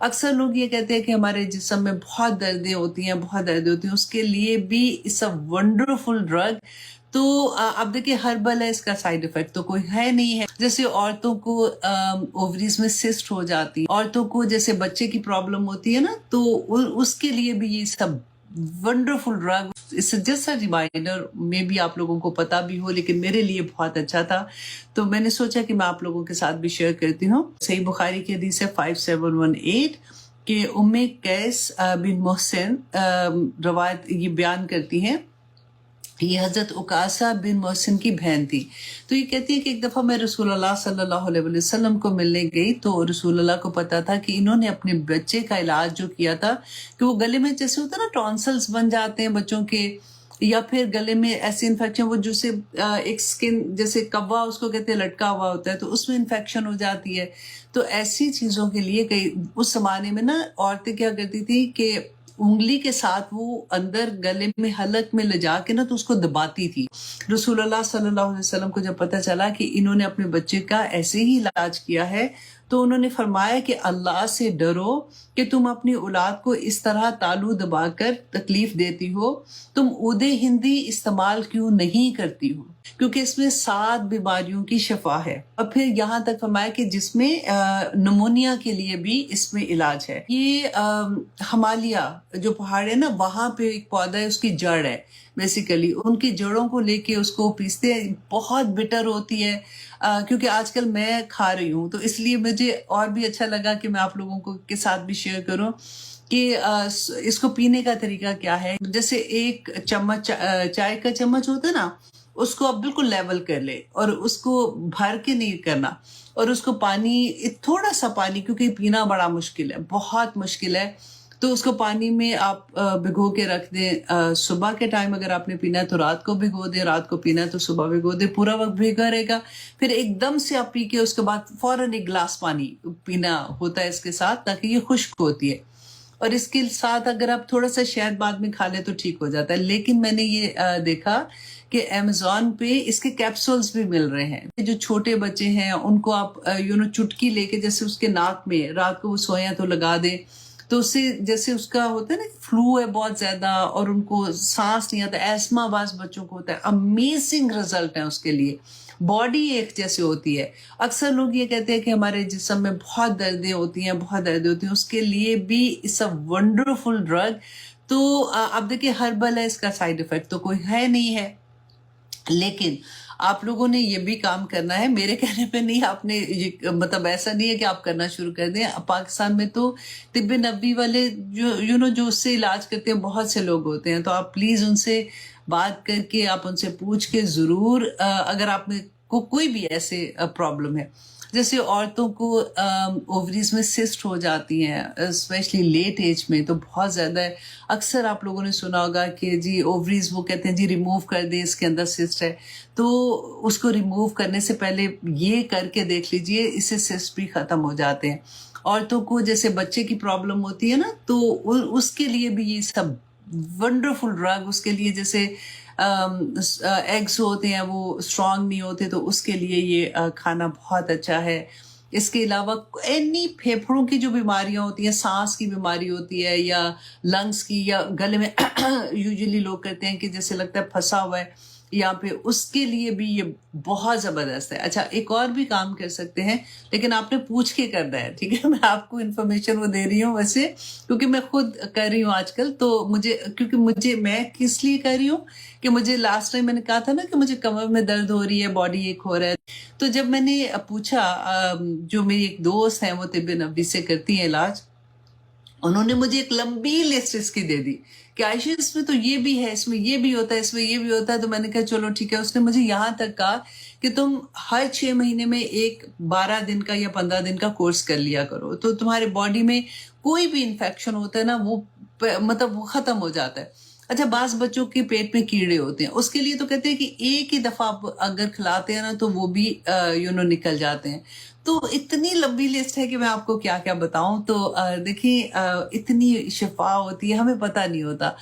अक्सर लोग ये कहते हैं कि हमारे जिस्म में बहुत दर्दें होती हैं, बहुत दर्दें होती हैं, उसके लिए भी इट्स अ वंडरफुल ड्रग। तो अब देखिए हर्बल है, इसका साइड इफेक्ट तो कोई है नहीं है। जैसे औरतों को ओवरीज में सिस्ट हो जाती है, औरतों को जैसे बच्चे की प्रॉब्लम होती है ना, तो उसके लिए भी ये सब wonderful drug. It's just a reminder, maybe आप लोगों को पता भी हो, लेकिन मेरे लिए बहुत अच्छा था, तो मैंने सोचा कि मैं आप लोगों के साथ भी शेयर करती हूँ। सही बुखारी की हदीस है 5718 कि उम्मे कैस बिन मोहसिन रवायत ये बयान करती हैं, ये हजरत उकासा बिन मोहसिन की बहन थी। तो ये कहती है कि एक दफा मैं रसूलुल्लाह सल्लल्लाहु अलैहि वसल्लम को मिलने गई, तो रसूलुल्लाह को पता था कि इन्होंने अपने बच्चे का इलाज जो किया था कि वो गले में जैसे होता है ना टॉन्सिल्स बन जाते हैं बच्चों के, या फिर गले में ऐसे इन्फेक्शन, वो जैसे एक स्किन जैसे कव्वा उसको कहते हैं लटका हुआ होता है, तो उसमें इन्फेक्शन हो जाती है। तो ऐसी चीजों के लिए कई उस जमाने में ना औरतें क्या करती थी कि उंगली के साथ वो अंदर गले में हलक में ले जाके ना तो उसको दबाती थी। रसूलुल्लाह सल्लल्लाहु अलैहि वसल्लम को जब पता चला कि इन्होंने अपने बच्चे का ऐसे ही इलाज किया है, तो उन्होंने फरमाया कि अल्लाह से डरो कि तुम अपनी औलाद को इस तरह तालू दबाकर तकलीफ देती हो, तुम उदे हिंदी इस्तेमाल क्यों नहीं करती हो, क्योंकि इसमें 7 बीमारियों की शफा है। और फिर यहाँ तक फरमाया कि जिसमें नमोनिया के लिए भी इसमें इलाज है। ये हिमालय जो पहाड़ है ना, वहां पे एक पौधा है, उसकी जड़ है, बेसिकली उनकी जड़ों को लेके उसको पीसते हैं। बहुत बिटर होती है, क्योंकि आजकल मैं खा रही हूँ, तो इसलिए मुझे और भी अच्छा लगा कि मैं आप लोगों को के साथ भी शेयर करूँ कि इसको पीने का तरीका क्या है। जैसे एक चम्मच चाय का चम्मच होता है ना, उसको आप बिल्कुल लेवल कर ले और उसको भर के नहीं करना, और उसको पानी, थोड़ा सा पानी, क्योंकि पीना बड़ा मुश्किल है, बहुत मुश्किल है, तो उसको पानी में आप भिगो के रख दें। सुबह के टाइम अगर आपने पीना है तो रात को भिगो दें, रात को पीना है तो सुबह भिगो दें, पूरा वक्त भीगा रहेगा। फिर एकदम से आप पी के उसके बाद फौरन एक गिलास पानी पीना होता है इसके साथ, ताकि ये खुश्क होती है। और इसके साथ अगर आप थोड़ा सा शहद बाद में खा ले तो ठीक हो जाता है। लेकिन मैंने ये देखा कि अमेज़न पे इसके कैप्सूल्स भी मिल रहे हैं। जो छोटे बच्चे हैं उनको आप चुटकी लेके जैसे उसके नाक में रात को वो सोया तो लगा दे, तो उससे जैसे उसका होता है ना फ्लू है बहुत ज्यादा और उनको सांस नहीं आता, एस्मा बाज बच्चों को होता है, अमेजिंग रिजल्ट है उसके लिए। बॉडी एक जैसे होती है। अक्सर लोग ये कहते हैं कि हमारे जिस्म में बहुत दर्दें होती हैं, बहुत दर्दें होती हैं, उसके लिए भी इट्स अ वंडरफुल ड्रग। तो अब देखिए हर्बल है, इसका साइड इफेक्ट तो कोई है नहीं है, लेकिन आप लोगों ने ये भी काम करना है, मेरे कहने पे नहीं, आपने ये मतलब ऐसा नहीं है कि आप करना शुरू कर दें। पाकिस्तान में तो तिब्बे नबी वाले जो जो उससे इलाज करते हैं बहुत से लोग होते हैं, तो आप प्लीज उनसे बात करके आप उनसे पूछ के जरूर, अगर आप में को कोई भी ऐसे प्रॉब्लम है, जैसे औरतों को ओवरीज में सिस्ट हो जाती हैं स्पेशली लेट एज में, तो बहुत ज़्यादा है। अक्सर आप लोगों ने सुना होगा कि जी ओवरीज, वो कहते हैं जी रिमूव कर दे, इसके अंदर सिस्ट है, तो उसको रिमूव करने से पहले ये करके देख लीजिए, इससे सिस्ट भी ख़त्म हो जाते हैं। औरतों को जैसे बच्चे की प्रॉब्लम होती है ना, तो उसके लिए भी ये सब वंडरफुल ड्रग, उसके लिए जैसे एग्स होते हैं वो स्ट्रांग नहीं होते, तो उसके लिए ये खाना बहुत अच्छा है। इसके अलावा एनी फेफड़ों की जो बीमारियां होती हैं, सांस की बीमारी होती है या लंग्स की, या गले में यूजुअली लोग कहते हैं कि जैसे लगता है फंसा हुआ है यहाँ पे, उसके लिए भी ये बहुत जबरदस्त है। अच्छा, एक और भी काम कर सकते हैं, लेकिन आपने पूछ के करना है, ठीक है। मैं आपको इन्फॉर्मेशन वो दे रही हूँ वैसे, क्योंकि मैं खुद कर रही हूँ आजकल, तो मुझे मैं किस लिए कर रही हूँ कि मुझे लास्ट टाइम मैंने कहा था ना कि मुझे कमर में दर्द हो रही है, बॉडी एक हो रहा है, तो जब मैंने पूछा, जो मेरी एक दोस्त है वो तिब्बे नबी से करती है इलाज, उन्होंने मुझे एक लंबी लिस्ट इसकी दे दी कि आयशा इसमें तो ये भी है, इसमें ये भी होता है, इसमें ये भी होता है। तो मैंने कहा चलो ठीक है। उसने मुझे यहाँ तक कहा कि तुम हर 6 महीने में एक 12 दिन का या 15 दिन का कोर्स कर लिया करो, तो तुम्हारे बॉडी में कोई भी इन्फेक्शन होता है ना, वो मतलब वो खत्म हो जाता है। अच्छा, बास बच्चों के पेट में कीड़े होते हैं, उसके लिए तो कहते हैं कि एक ही दफा अगर खिलाते हैं ना तो वो भी निकल जाते हैं। तो इतनी लंबी लिस्ट है कि मैं आपको क्या क्या बताऊं। तो देखिए इतनी शिफा होती है, हमें पता नहीं होता।